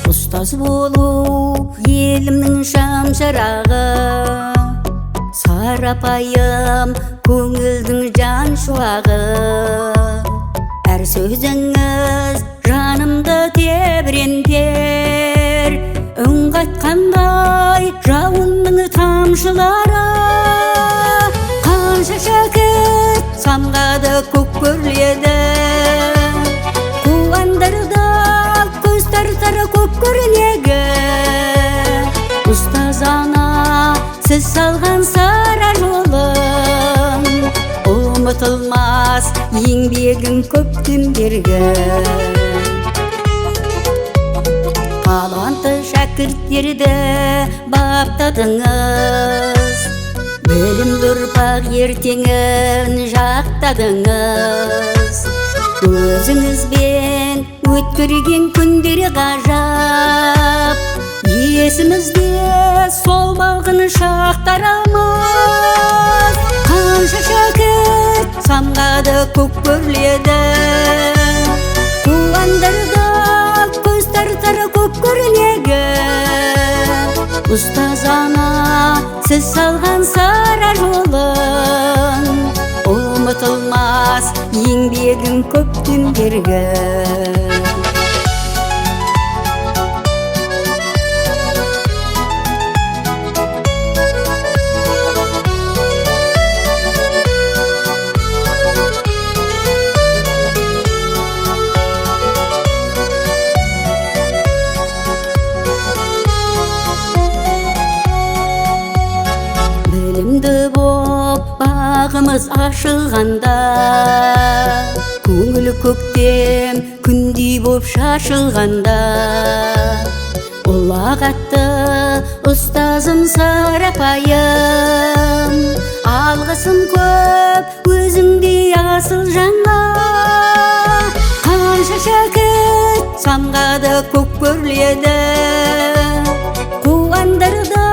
Ұстаз болу елімнің шамшырағы, сарапайым көңілдің жан шуағы. Әр сөзіңіз жанымды тебірентер, үн қатқандай жауынның тамшылары. Қанша шәкірт самғады көк көрледі, қуандырды көз тартар көп көрнегі. Ұстаз ана, сіз салған сара жолым, ұмытылмас еңбегің көптен бергі. Талантты шәкірттерді баптадыңыз, білімді ұрпақ ертеңін жақтадыңыз. Өзіңізбен өткерген күндері ғажап, есімізде сол балғын шақтарамыз. Қанша шәкірт самғады көк көрледі, қуандырды көз тартар көп көрнегі. Ұстаз ана, сіз салған сара жолын, ұмытылмас еңбегің көптен бергі. Білімді боп бағымыз ашылғанда, көңіл көктем күндей боп шашылғанда, ұлағатты ұстазым сарапайым, алғысым көп өзіңдей асыл жанға. Қанша шәкірт самғады көк көрледі, қуандырды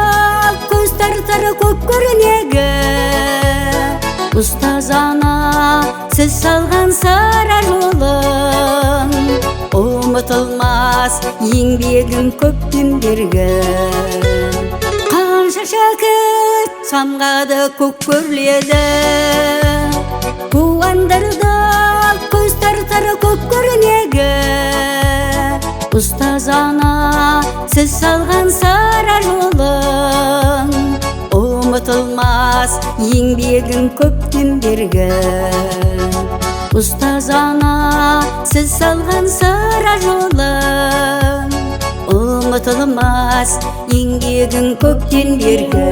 көз тартар көп көрнегі. Ұстаз ана, сіз салған сара жолын, ұмытылмас еңбегің көптен бергі. Қанша шәкірт самғады көк көрледі, қуандырды көз тартар көп көрнегі. Ұстаз ана, сіз салған сара жолын, ұмытылмас еңбегің көптен бергі. Ұстаз ана, сіз салған сара жолын, ұмытылмас еңбегің көптен бергі.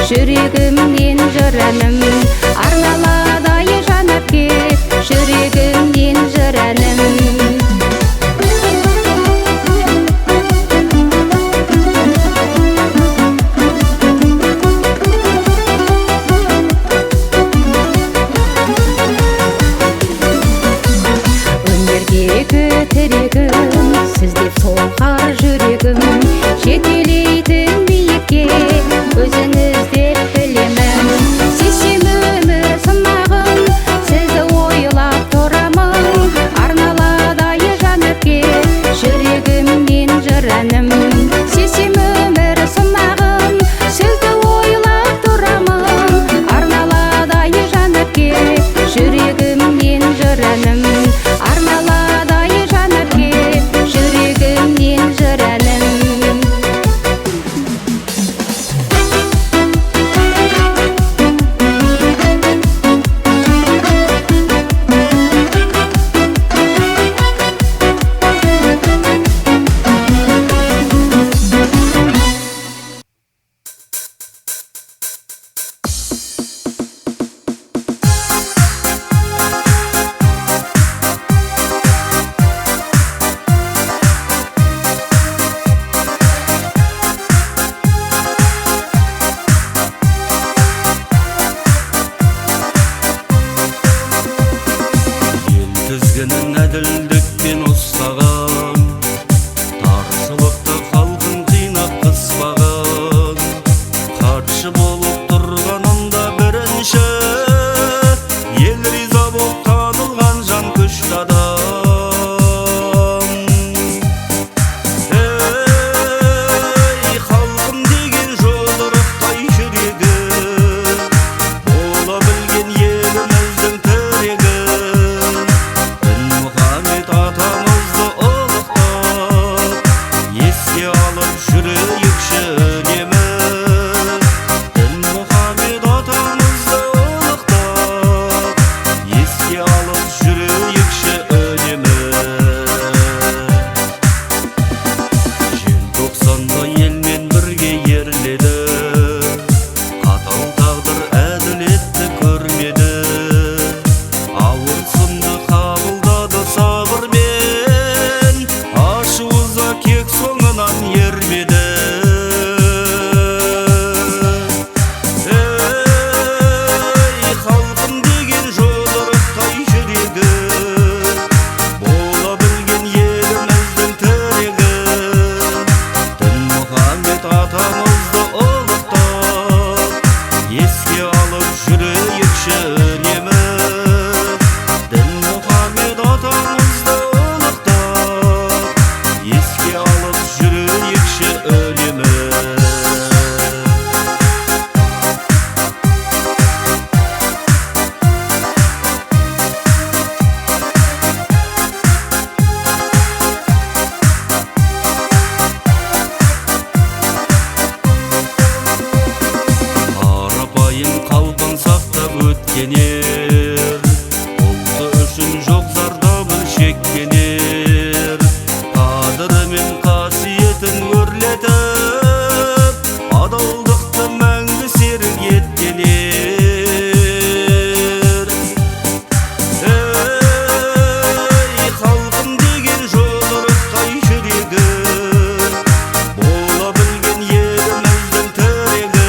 жүрегімнен жыр әнім, арналады жанап кет, жүрегімнен жыр әнім. екі тірегім сіз деп соғар жүрегім жетелейтін биікке өзіңіз деп білемін сүйсем өмір сынағын сізді ойлап тұрамын арналады жан әпке жүрегімнен жыр әнім сүйсем өмір сынағын сізді ойлап тұрамын арналады жан әпке жүрегімнен жыр әнім арналады жан әпке жүрегімнен жыр әнім тізгінін әділдікпен ұстаған таршылықты халқын қинап қыспаған хатшы болып тұрғанында бірінші ел риза болып танылған жан күшті адам ей халқым деген жұдырықтай жүрегі бола білген еліміздің тірегі атамызды ұлықтап еске алып жүрейікші үнемі Дінмұхамед атамызды ұлықтап еске алып жүрейікші үнемі желтоқсанда елмен бірге ерледі қатал тағдыр әділетті көрмеді ауыр сынды қабылдады сабырмен ашуыза кек соңынан ермеді ей халқым деген жұдырықтай жүрегі бола білген еліміздің тірегі Дінмұхамед атамызды ұлықтап еске алып жүрейікші үнемі Дінмұхамед атамызды ұлықтап еске алып жүрейікші үнемі қарапайым қалпын сақтап өткен ер ұлты үшін жоқ зардабын шеккен ер қадірі мен қасиетін өрлетіп адалдықты мәңгі серік еткен ер ей халқым деген жұдырықтай жүрегі бола білген еліміздің тірегі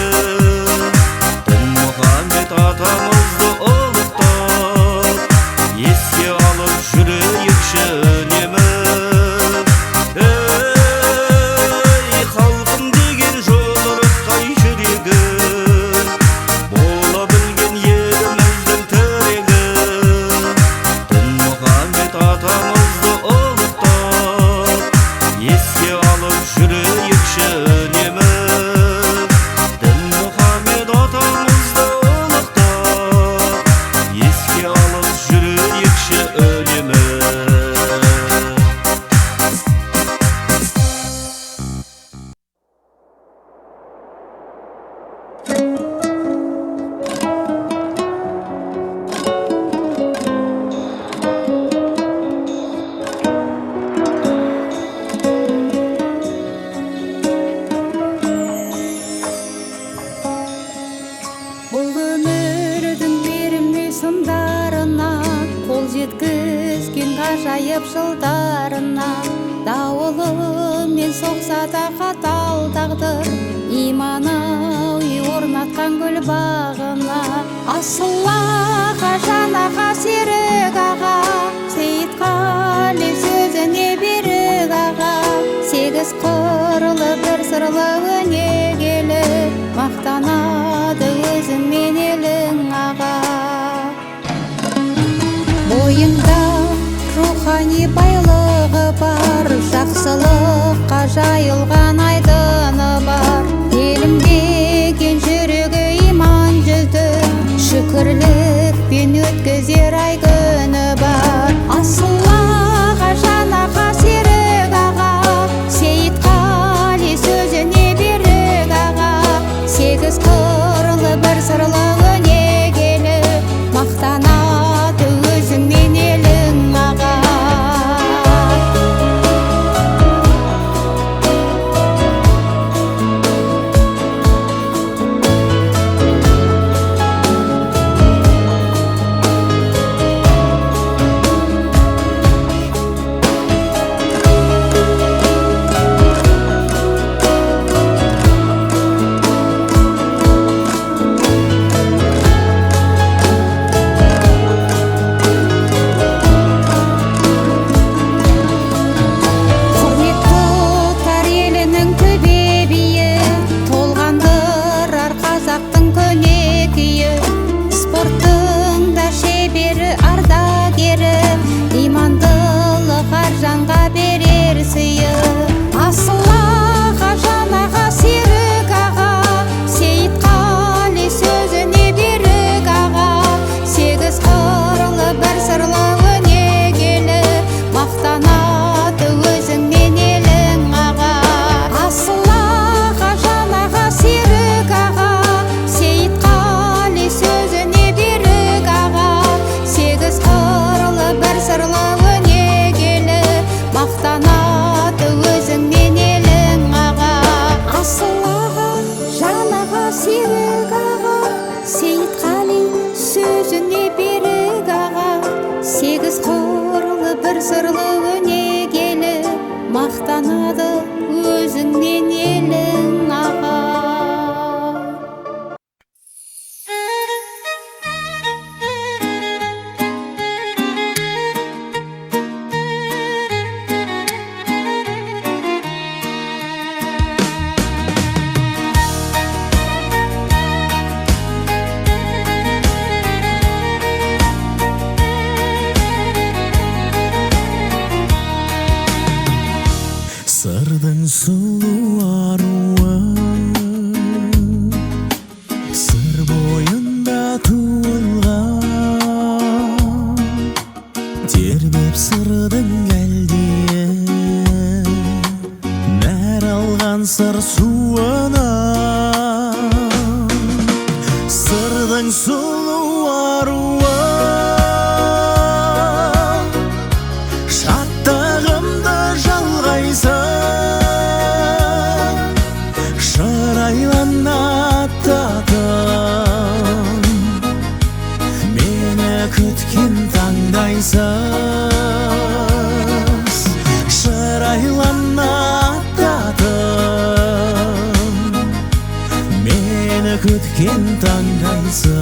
Дінмұхамед атамызды ұлықтап еске алып жүрейікші үнемі ей халқым деген жұдырықтай жүрегі бола білген еліміздің тірегі Дінмұхамед атамызды ұлықтап еске алып жүрейікші үнемі Дінмұхамед атамызды ұлықтап еске алып жүрейікші үнемі бұл өмірдің берімдей сындарына қол жеткізген ғажайып жылдарына дауылымен соқса да қатал тағдыр иманы үй орнатқан гүл бағына асыл аға жан аға серік аға сейітқа қали сөзіне берік аға. Сегіз қырлы бір сырлы өнегелі, мақтанады өзіңмен елің аға. Бойында рухани байлығы бар, жақсылыққа жайылған айдыны бар. Елім деген жүрегі иман жүзді, шүкірлікпен өткізер ай күні бар. Асыл аға, жан аға, серік аға, Сейітқали сөзіне берік аға. Сегіз қырлы бір сырлы өнегелі, мақтанады өзіңмен елің аға. Сегіз қырлы бір сырлы өнегелі, мақтанады өзіңмен елің аға. Сырдың сұлу аруы, сыр бойында туылған, тербеп сырдың әлдие, нәр алған сыр суынан. Сырдың сұлу аруы, шаттығымды жалғайсың, мені күткен таңдайсыз, шырайлана аттадың, мені күткен таңдайсыз.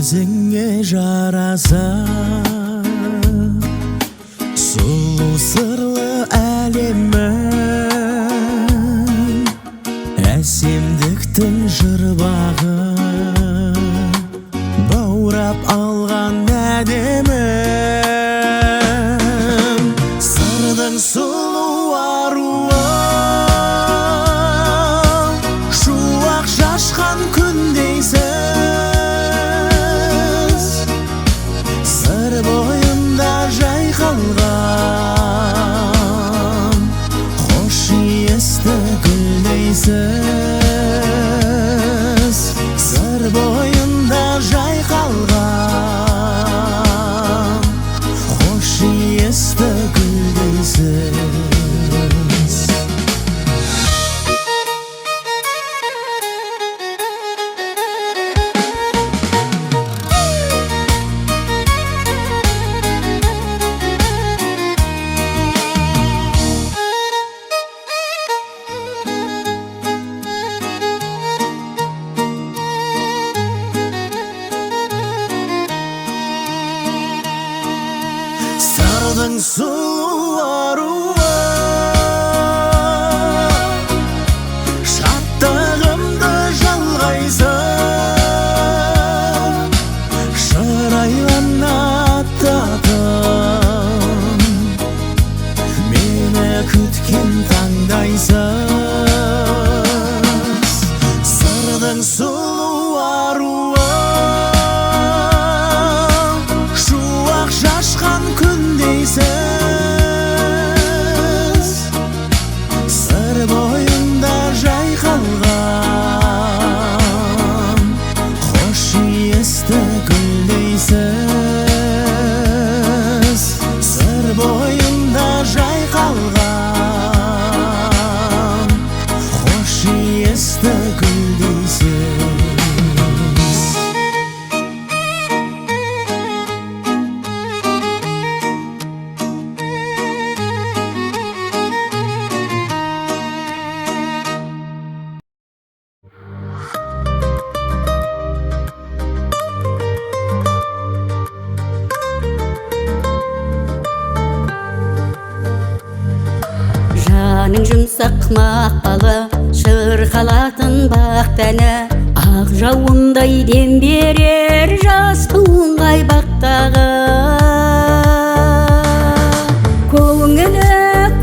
Өзіңе жараса сұлу сырлы әлемің, әсемдіктің жырбағы баурап алған әдемім. Сырдың сұлу аруы, шуақ шашқан күндейсің, бойында жайқалған, хош иісті гүлдейсіз. Сыр бойында жайқалған, хош иісті гүлдейсіз. Жаның жұмсақ мақпалы шырқалатын бақтаны, ақ жауындай дем берер жас туын қайбақтағы. Көңілі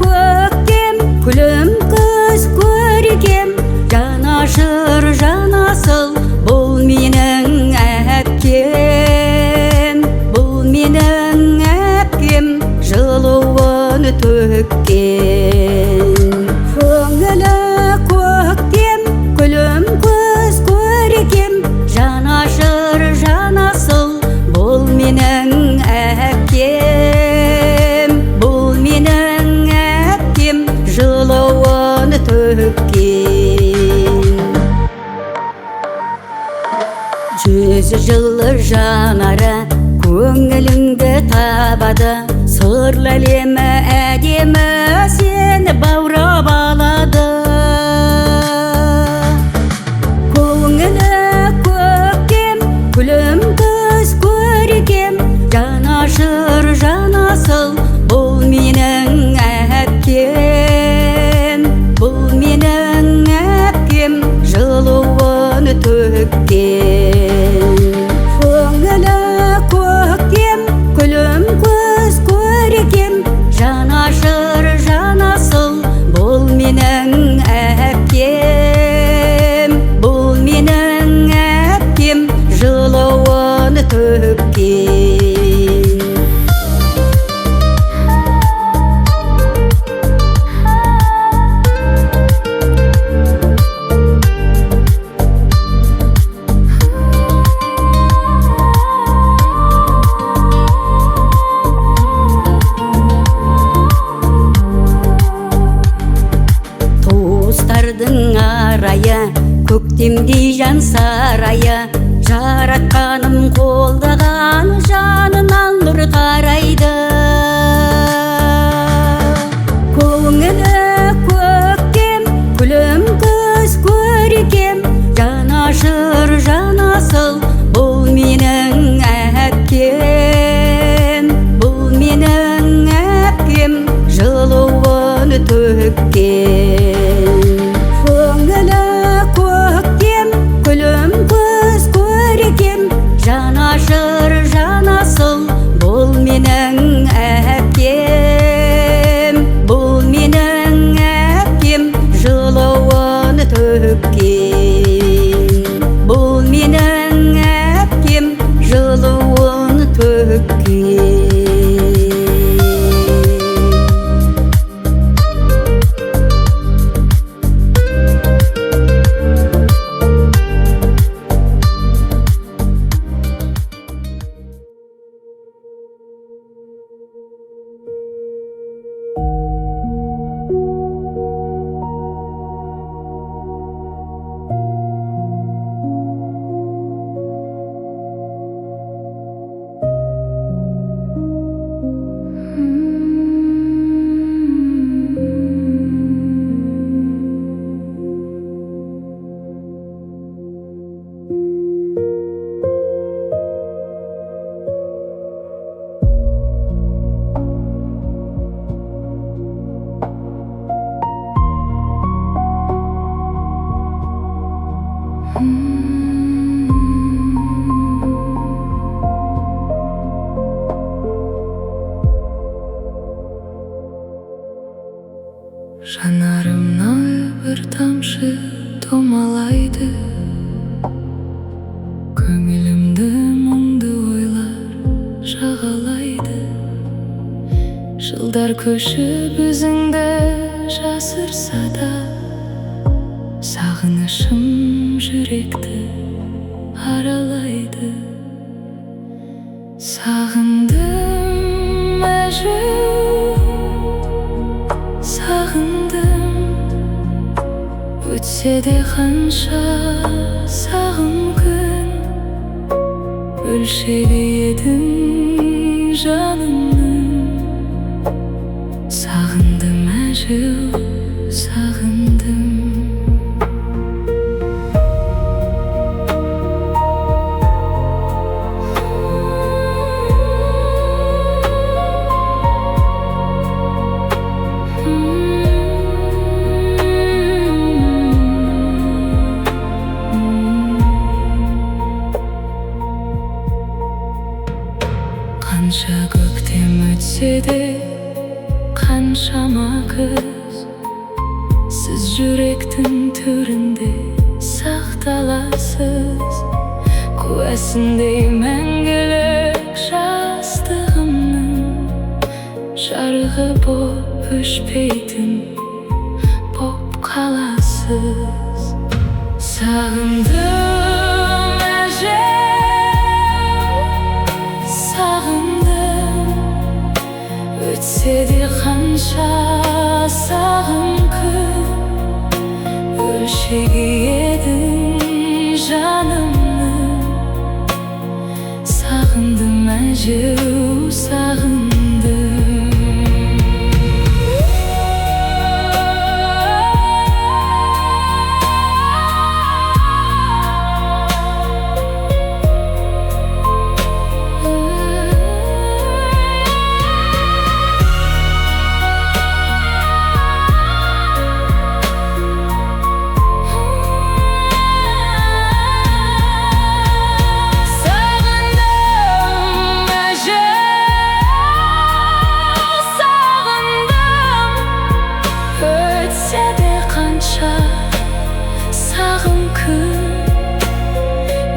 көктем, күлім күз көркем, жанашыр жанасыл бұл менің әпкем, бұл менің әпкем, жылуын төккен. Көңілі көктем, күлім күз көркем, жанашыр жанасыл бұл менің әпкем, бұл менің әпкем, жылуын төккен. Жүзі жылы жанары көңіліңді табады, сырлы әлемі әдемі сені баурап алады. Көңілі көктем, күлім күз көркем, жанашыр жанасыл бұл менің әпкем, бұл менің әпкем, жылуын төккен. Көңілі көктем, күлім күз көркем, жанашыр жанасыл бұл менің әпкем, бұл менің әпкем, жылуын төккен. Туыстардың арайы, көктемдей жан сарайы, жаратқаным қолдаған жанынан нұр тарайды. Көңілі көктем, күлім күз көркем, жанашыр жанасыл бұл менің әпкем, бұл менің әпкем, жылуын төккен. Көңілі көктем, күлім күз көркем, жанашыр жанасыл бұл менің әпкем, бұл менің әпкем, жылуын төккен. Бұл менің әпкем, жылуын төккен. Жанарымнан бір тамшы домалайды, көңілімді мұңды ойлар жағалайды. Жылдар көшіп өзіңді жасырса да, сағынышым жүректі аралайды. Сағындым әжім, сағындым, өтсе де қанша сағым күн, өлшеді едің жанымның. Сағындым әжім, сағындым. Жүректің түрінде сақталасыз, куәсіндей мәңгілік жастығымның жарығы боп өшпейтін боп қаласыз. Сағындым әжем, сағындым, өтсе де қанша сағым күн, өлшегі едің жанымның. Сағындым әжеу, сағындым. Сағым күн,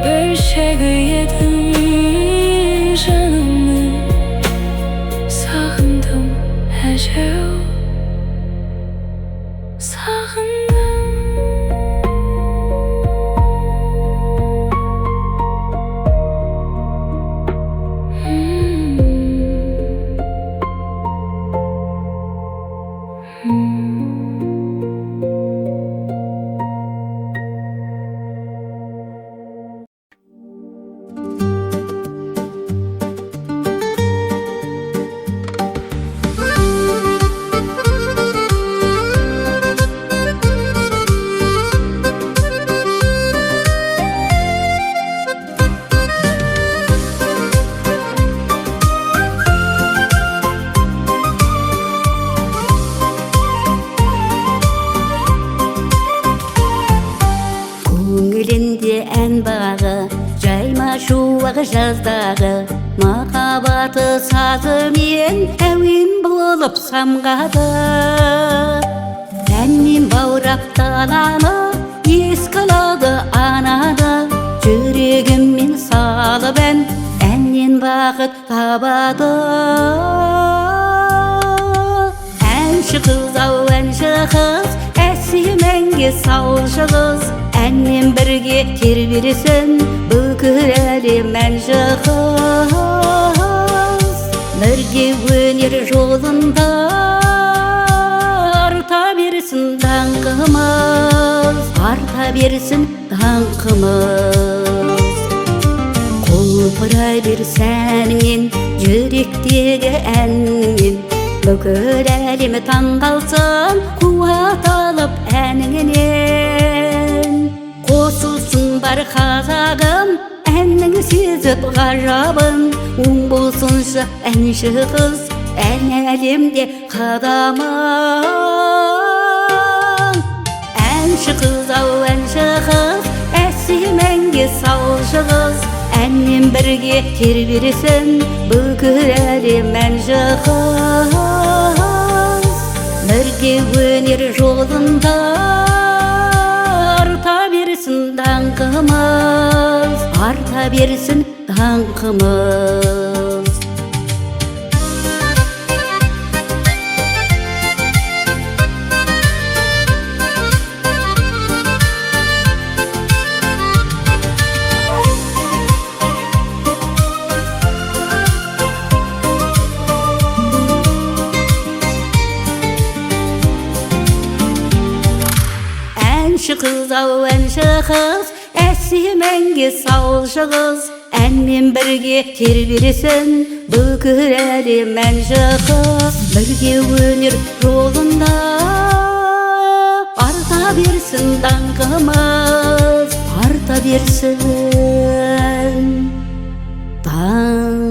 бөлшегі едің жанымның. Сағындым әжеу, сағындым. Көңілінде ән бағы, жайма шуағы жаздағы, махаббаты сазымен әуен болып самғады. Әнмен баурап даланы, ескіледі ананы, жүрегіммен салып әннен бақыт табады. Әнші қыз ау әнші қыз, әсем әнге салшы қыз, әнмен бірге тербелсін бүкіл әлем әнші қыз. Бірге өнер жолында арта берсін даңқымыз, арта берсін даңқымыз. Құлпыра берсін әнмен, жүректегі әнмен, бүкіл әлем таңғалсын қуат алып әніңнен. Қосылсын бар қазағым, әннің сезіп ғажабын, оң болсыншы әнші қыз, ән әлемде қадамың. Әнші қыз ау әнші қыз, әсем әнге салшы қыз, әнмен бірге тербелсін бүкіл әлем әнші қыз. Бірге өнер жолында арта берсін даңқымыз, арта берсін даңқымыз. Әнші қыз ау әнші қыз, әсем әнге салшы қыз, әнмен бірге тербелсін бүкіл әлем әнші қыз. Бірге өнер жолында арта берсін даңқымыз, арта берсін даңқымыз.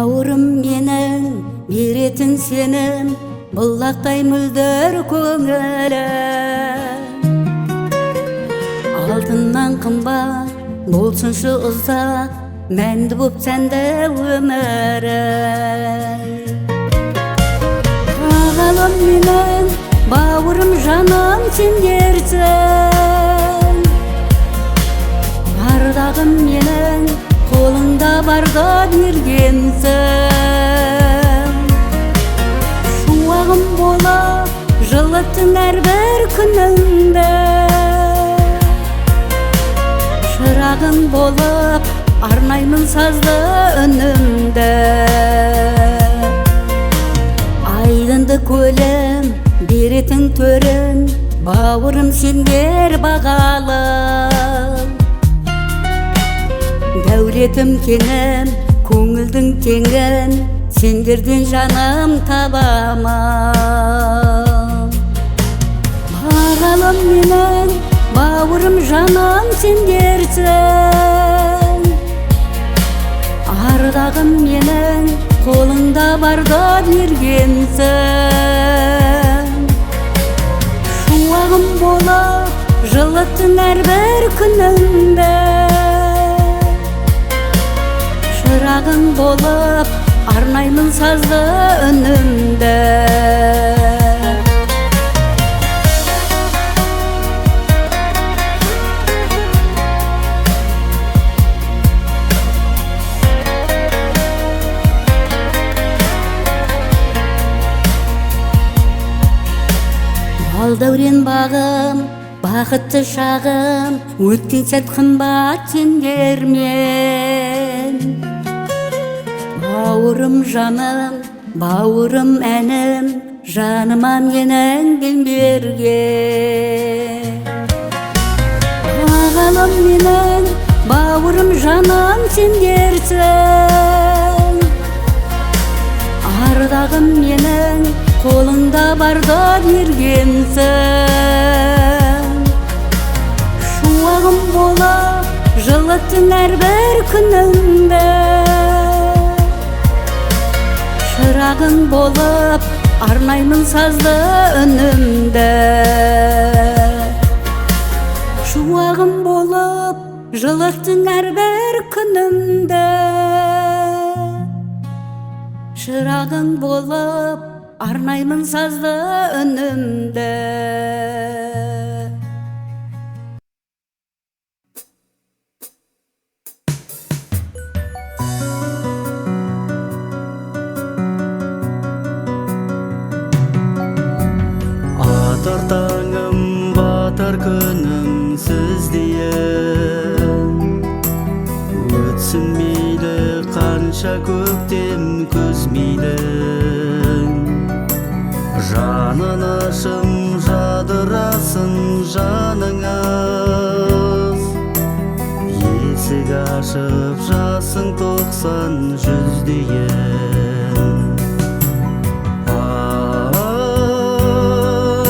Бауырым менің беретін сенім, бұллақтай мөлдір көңілім. Алтыннан қымбат болсыншы ұзақ, мәнді боп сәнді өмірім. Ағалым менің, бауырым жаным сендерсің. Ардағым менің, қолыңда барда бергенсің. Шуағым болып жылыттың әрбір күніңді. Шырағың болып арнаймын сазды үнімді. Айдынды көлім беретін төрін, бауырым сендер бағалы. Дәулетім кеңім, көңілдің теңін, сендерден жаным табамын. Бағалым менің, бауырым жаным сендерсің. Ардағым менің, қолыңда барда бергенсің. Шуағым болып жылыттың әрбір күніңді. Шырағың болып арнаймын сазды үнімді. Балдәурен бағым, бақытты шағым, өткен сәт қымбат сендермен. Бауырым жаным, бауырым әнім, жаныма менің бен берген. Ағалым менің, бауырым жаным сендерсің. Ардағым менің, қолыңда барда бергенсің. Шуағым болып жылыттың әрбір күніңді. Шырағың болып арнаймын сазды үнімді. Шуағым болып жылыттың әрбір күніңді. Шырағың болып арнаймын сазды үнімді. Атар таңым, батар күнім сіздейін. Өтсін мейлі қанша көктем көз мейлің. Жанынышым жадырасын жаныңыз. Есік ашып жасың 90 жүздейін.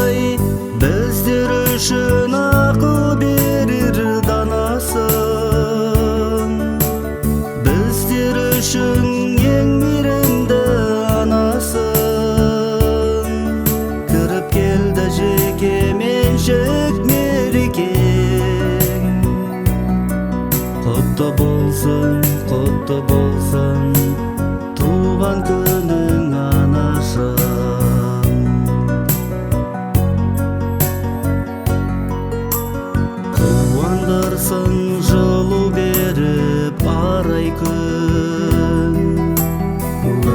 Ай, біздер үшін ақыл берер данасың. Біздер үшін ең мейірімді анасың. Кіріп келді жеке меншік мерекең. Құтты болсын, туған күнің анашым. Қуандырсын жылу беріп арай күн.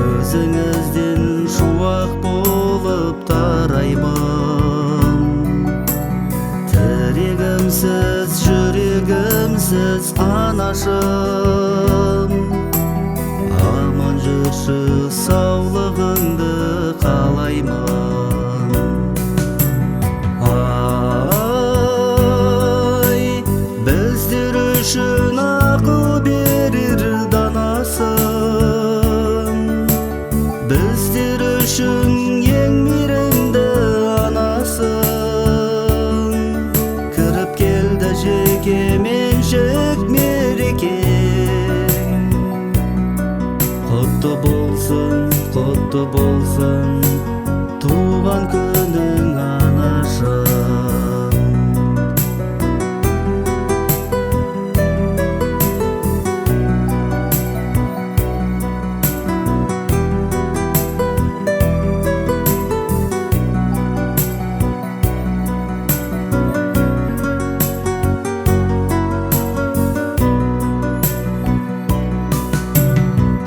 Өзіңізден шуақ болып тараймын. Тірегімсіз, жүрегімсіз анашым. Аман жүрші, саулығыңды қалаймын. Ай, біздер үшін ақыл берер данасың. Біздер үшін ең мейірімді анасың. Кіріп келді жеке меншік мерекең. құтты болсын туған күнің анашым.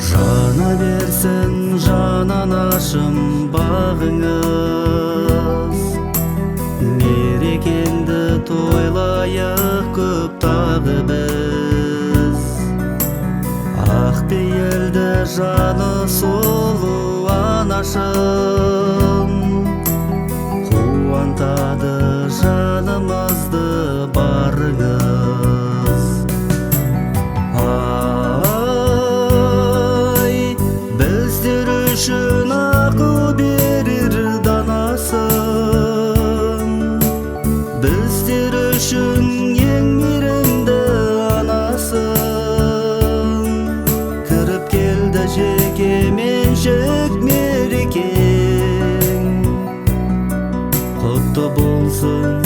Жана берсін жан анашым бағыңыз, мерекеңді тойлайық көп тағы біз. Ақ пейілді жаны сұлу анашым, қуантады жанымызды барыңыз. Ай, біздер үшін ақыл берер данасың, біздер үшін ең мейірімді анасың. Кіріп келді жеке меншік мерекең, құтты болсын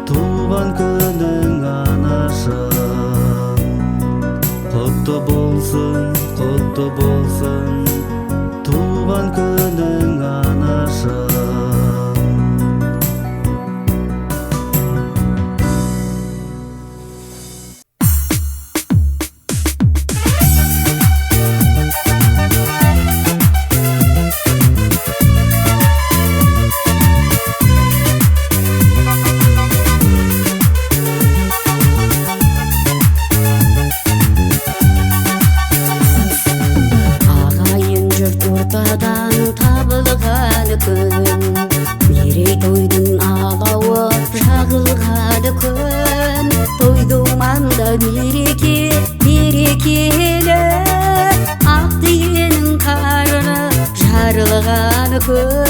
туған күнің анашым. Құтты болсын туған күнің анашым. Ағайын жұрт ортадан табылғаны күн, мерейтойдың алауы жағылғаны күн. Той-думанда мереке берекелі, ақ түйенің қарыны жарылғаны күн.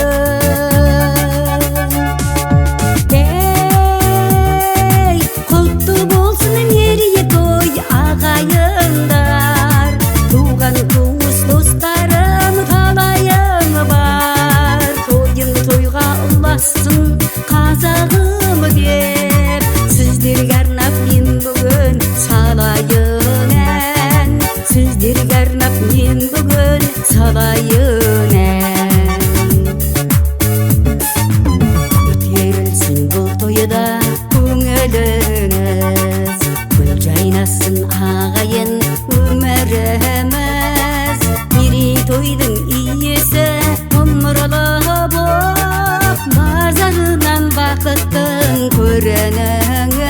Ей, құтты болсын мерейтой ағайындар, туған туыс достарым талайың бар. Тойың тойға ұлассың қазағым деп, сіздерге арнап мен бүгін салайын ән. Сіздерге арнап мен бүгін салайын ән. Өтерілсін бұл тойда көңіліңіз, гүл жайнасын ағайын өміріміз. Мерейтойдың иесі ғұмырлы боп, базарынан бақыттың көрініңіз.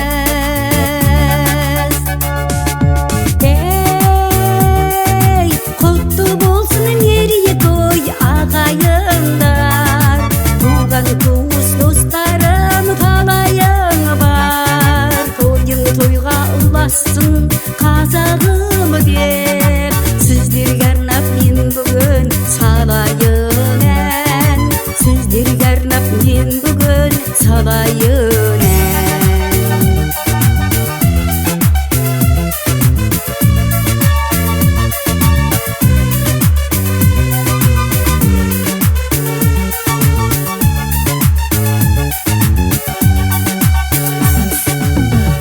Ей, құтты болсын мерейтой ағайындар, туған туыс достарым талайың бар. Тойың тойға ұлассың қазағым деп, сіздерге арнап мен бүгін салайын ән. Сіздерге арнап мен бүгін салайын ән.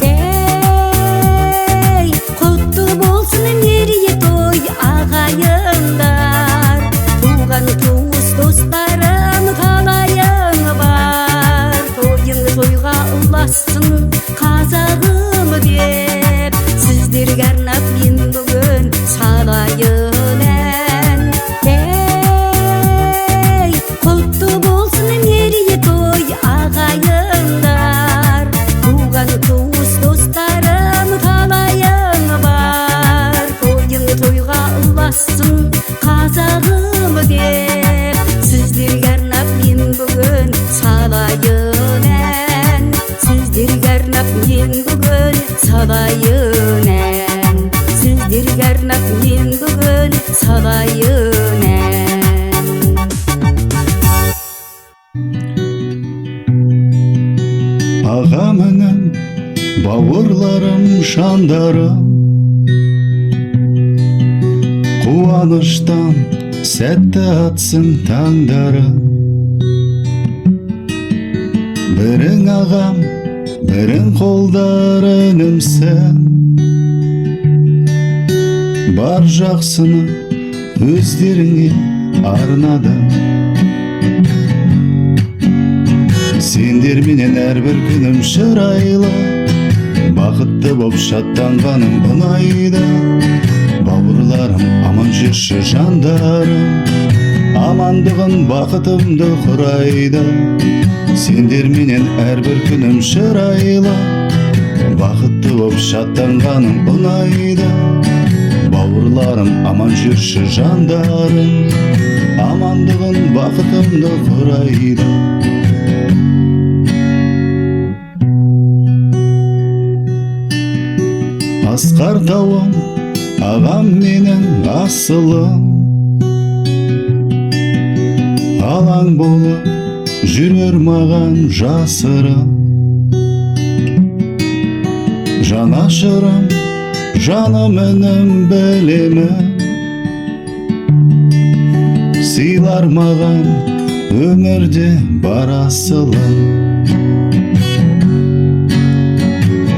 Ей, құтты болсын мерейтой ағайындар, туған туыс достарым талайың бар. Тойың тойға ұлассың қазағым деп, сіздерге арнап мен бүгін салайын ән. Ей, құтты болсын мерейтой ағайындар, туған туыс достарым талайың бар. Тойың тойға ұлассың қазағым деп, сіздерге арнап мен бүгін салайын ән. Сіздерге арнап мен бүгін салайын ән. Сіздерге арнап мен бүгін салайын ән. Аға мінім бауырларым жандарым, Қуаныштан сәтті атсын таңдары. Бірің ағам, бірің қолдар інімсің. Бар жақсыны өздеріңе арнадым. Сендер менен әрбір күнім шырайлы, бақытты боп шаттанғаным ұнайды. Бауырларым, аман жүрші жандарым, амандығын бақытымды құрайды. Сендер менен әрбір күнім шырайлы, бақытты боп шаттанғаным ұнайды. Бауырларым, аман жүрші жандарым, амандығын бақытымды құрайды. Асқар тауым, ағам менің асылым, алаң болып жүрер маған жасырым. Жанашырым, жаным інім білемін, сыйлар маған өмірде бар асылым.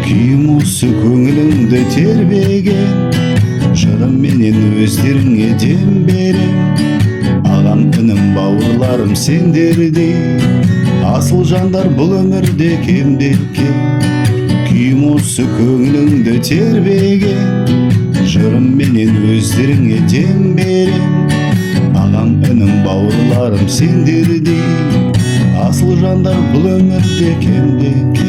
Күйім осы көңіліңді тербеген, жырым менен өздеріңе дем берем. Ағам, інім, бауырларым сендердей, асыл жандар бұл өмірде кемде кем. Күйім осы көңіліңді тербеген, жырым менен өздеріңе дем берем. Ағам, інім, бауырларым сендердей, асыл жандар бұл өмірде кемде кем.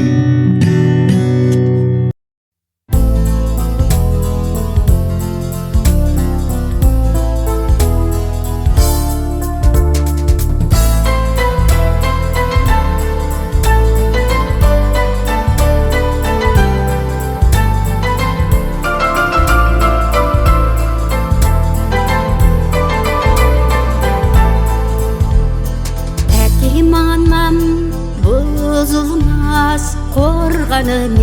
Bozulmaz korganымен,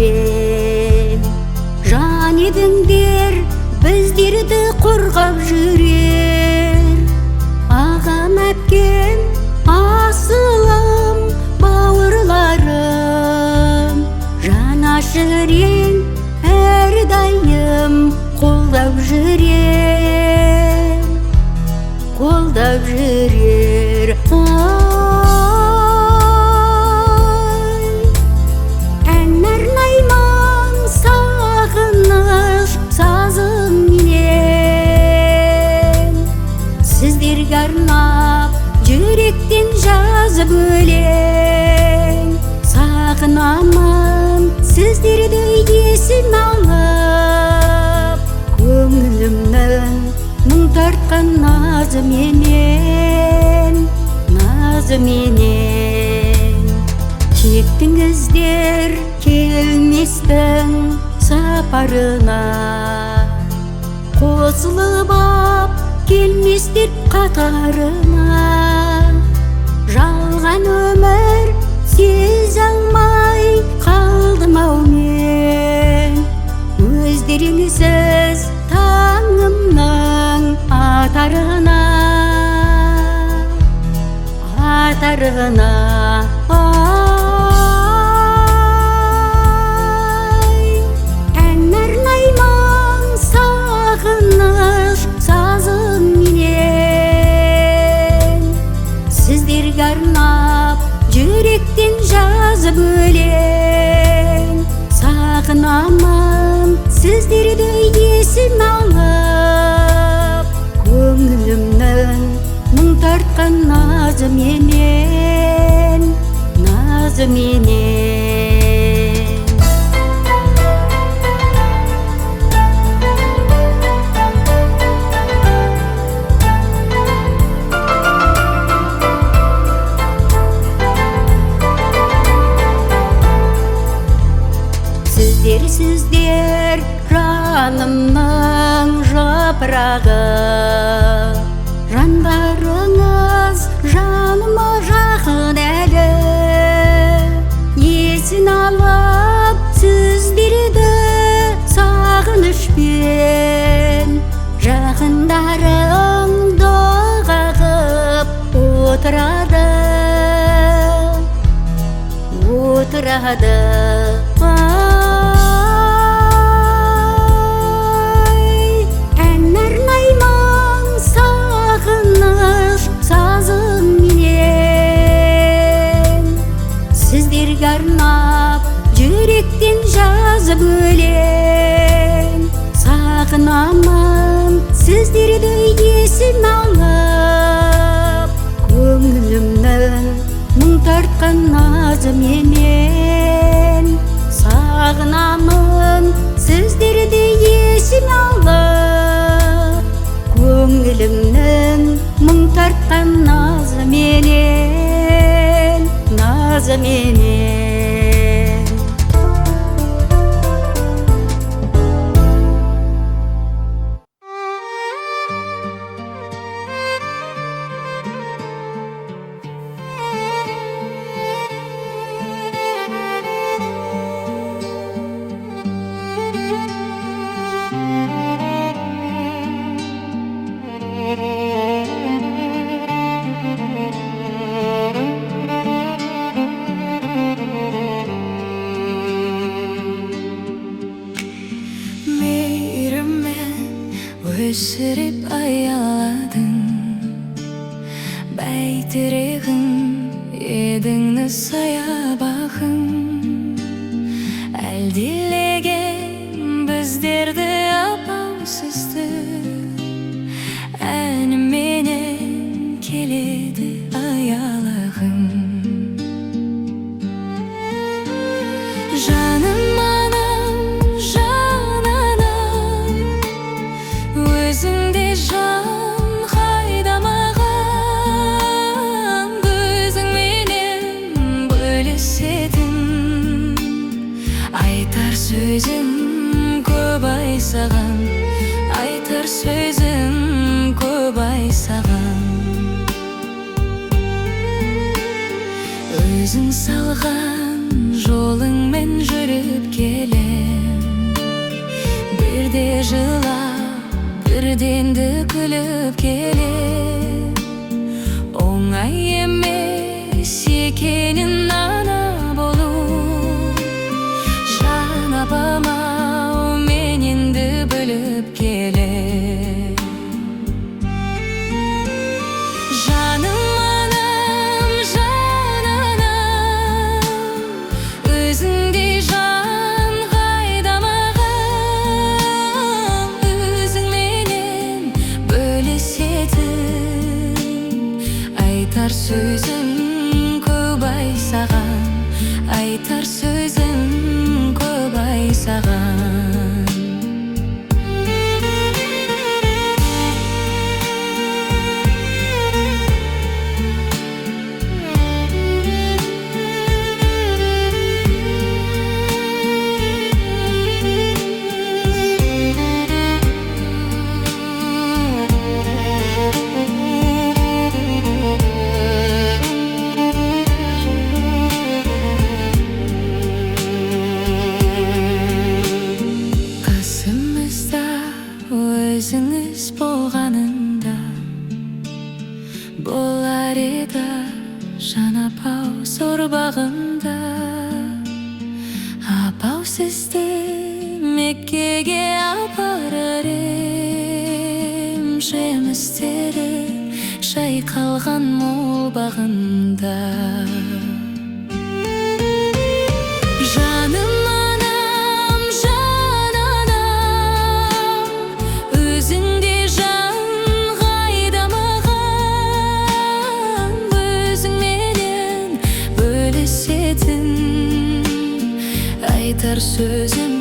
жан едіңдер біздерді қорғап жүрер. Ағам, әпкем, асылым, бауырларым, жанашырым әрдайым қолдап жүрер, қолдап жүрер. Арнап жүректен жазып өлең, сағынамын сіздерді есін алып. Көңілімнің мұң тартқан назыменен, назыменен. Кеттіңіздер келместің сапарына, қосылып ап келместер қатарына. Жалған өмір сезе алмай қалдым-ау мен, өздеріңсіз таңымның атарына, атарына. Арнап жүректен жазып өлең, сағынамын сіздерді есін алып. Көңілімнің мұң тартқан назыменен, назыменен. Сіздер жанымның жапырағы, жандарыңыз жаныма жақын әлі. Есін алып сіздерді сағынышпен, жақындарым баштады. Ән арнаймын сағыныш сазыңмен, сіздерге арнап жүректен жазып өлең. Сағынамын сіздерді есін алып, көңілімнің мұң тартқан назыменен. Сағынамын сіздерді есін алып, көңілімнің мұң тартқан назыменен, назыменен. Өсіріп аяладың, бәйтерегің, едіңні саябағың. Әлдилеген біздерді апаусызды, әніменен келеді аялағың. Жаным өзіңде жан қайда маған, өзіңменен бөлісетін айтар сөзім көп ай саған, айтар сөзім көп ай саған. Өзің салған жолыңмен жүріп келем, бірде жылап бірденді күліп келем. Оңай емес екенін ана болу, жан апам-ау, мен енді біліп келем. Жаным анам, жан анам, өзіңдей жан қайда маған, өзіңменен бөлісетін айтар сөзім көп ай саған, айтар сөзім көп ай саған. Өзіңіз болғанында болар еді жан апау зор бағымда. Апау сізді Меккеге апарар ем, жемістері жайқалған мол бағында. Жаным айтар сөзім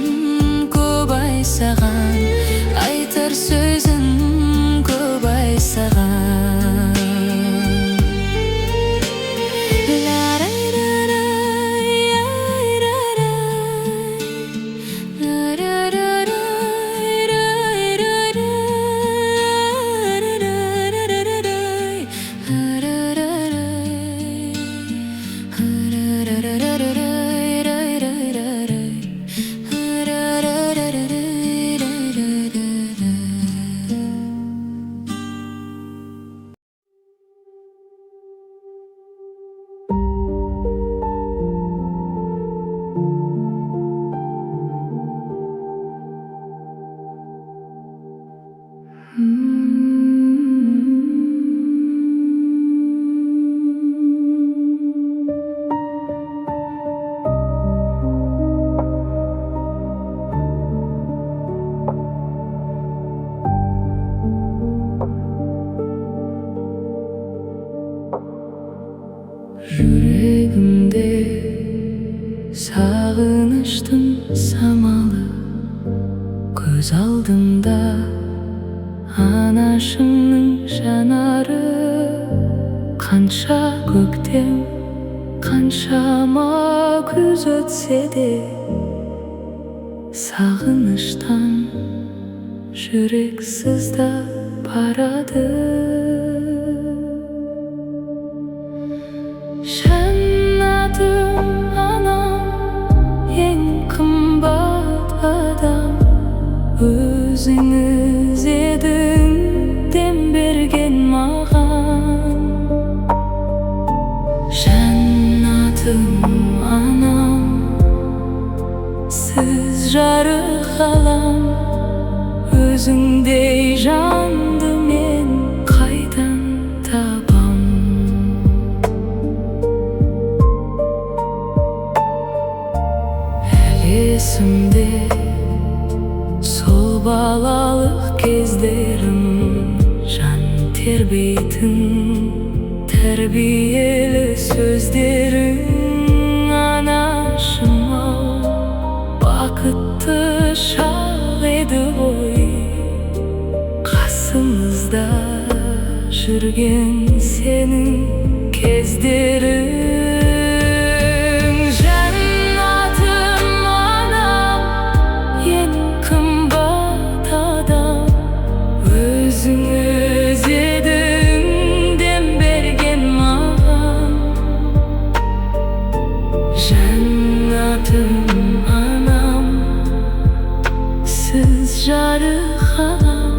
көп ай саған, айтар сөзім көп ай саған. Yüreğimde sağınıştın samalı, göz aldımda anaşımның жанары. Қанша көктем, қаншама күз өтсе де, сағыныштан жүрек сыздап барады. Жәннатым анам, ең қымбат адам, өзіңіз едің дем берген маған. Жәннатым анам, сіз жарық ғалам, өзіңдей жанды мен қайдан табам. Есімде сол балалық кездерім, жан тербейтін тәрбиелі сөздерің. Анашым-ау, бақытты шақ еді ғой, қасымызда жүрген сенің кездерің. Жәннатым анам, ең қымбат адам, өзіңіз едің дем берген маған. Жәннатым анам, сіз жарық ғалам,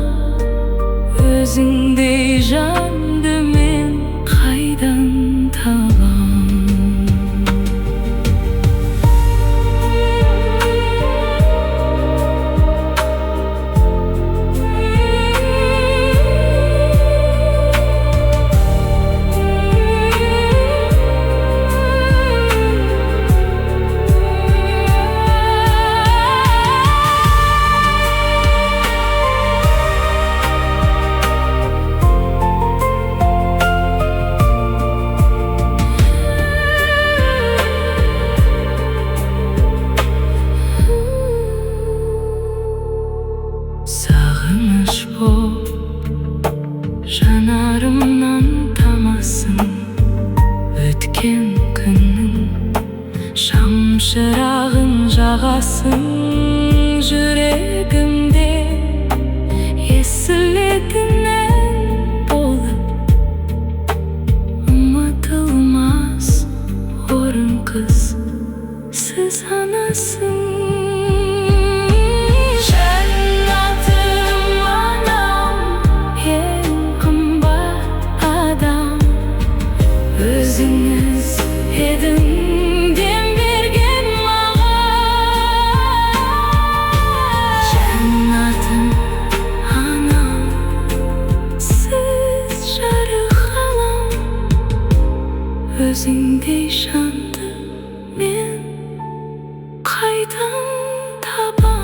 өзіңдей жанды мен қайдан табам. Сағыныш боп жанарымнан тамасың, өткен күннің шамшырағын жағасың. Жүрегімде естілетін ән болып, ұмытылмас орын қыз, сіз анасың. Өзіңіз едің дем берген маған. Жәннатым анам, сіз жарық ғалам, өзіңдей жанды мен қайдан табам.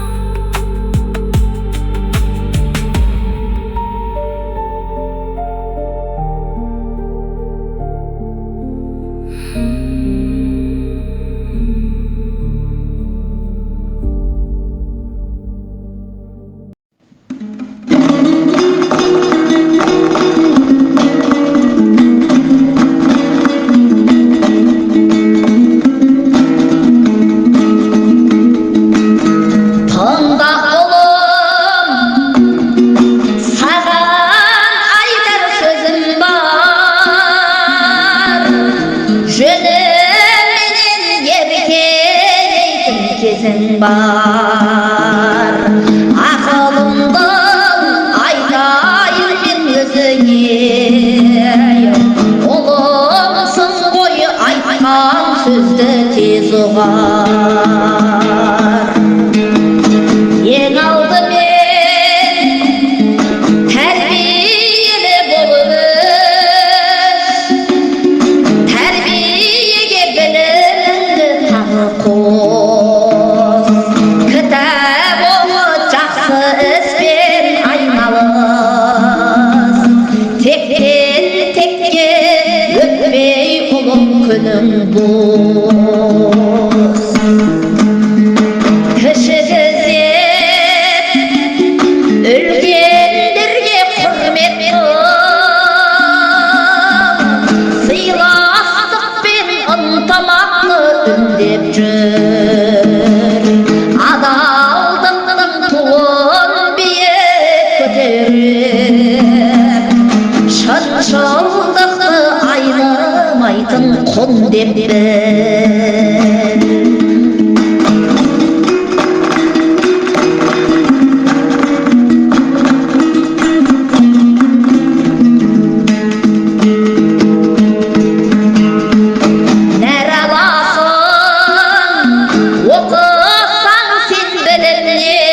Var akılımdan aytayım ben özüne, olumsuz boy aytkan sözde tez uğar. En aldı men terbiyeli bolunuz, terbiyege bilindi tağı koz. boz Kişi gözep ölgenlerge hürmet Sıylastık ben ıntamaklı ündep jür Adaldığın tuğun biye köterip Şınşıldıқты айнымайтын құн деп біл нәр аласың оқысаң сен білімнен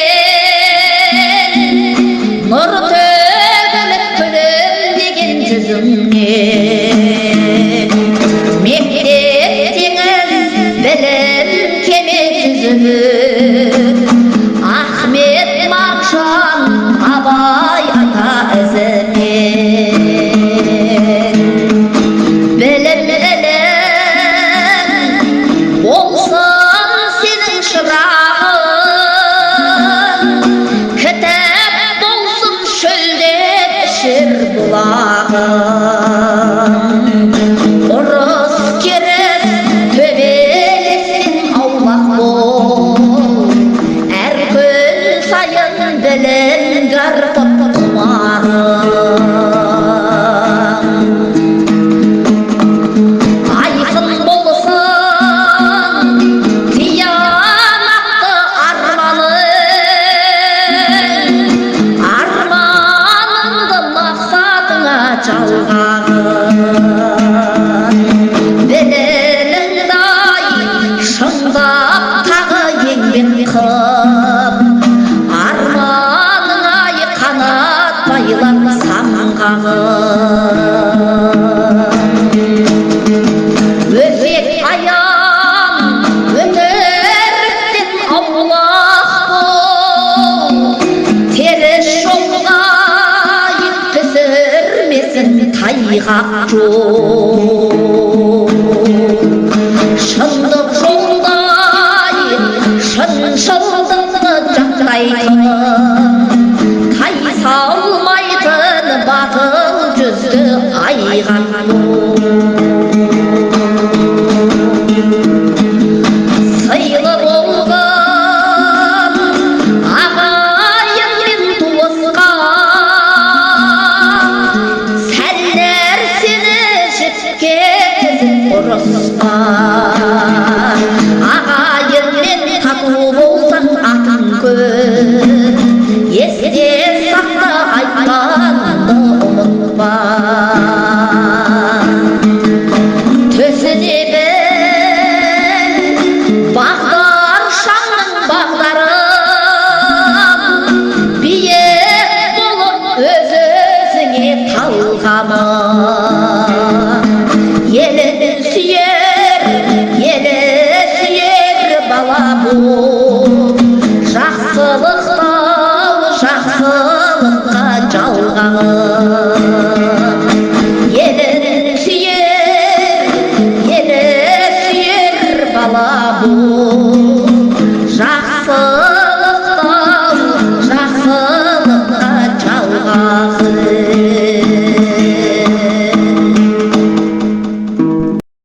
нұр төгіліп күлімдеген жүзіңнен мектеп теңіз білім кеме жүзіп Ахмет Мағжан Абай ата ізімен білім болсын сенің шырағың кітап болсын шөлдеп ішер бұлағың ұрыс керіс төбелестен аулақ бол әр күн сайын білімге артып құмарың айқын болсын тиянақты арманыңды мақсатыңа жалғағын біліміңдай шыңдап тағы еңбек қып арманыңа қанат байлап самғағын Өзек аян өтіріктен аулақ бол теріс жолға түсірмесін тайғақ жол шындық жолдай шыншылдықты жақтайтын тайсалмайтын батыл жүзді айған сыйлы болған ағайын мен туысқан сәл нәрсені жеткізіп ұрысқан ағайынмен тату болсаң атың көп есте сақта айтқанды ұмытпа төсіне біл бағдар шаңның бағдарын биік болып өз-өзіңе талғамын елін сүйер бала бол жақсылыққа жалғағын елін сүйер бала бол жақсылыққа жалғағын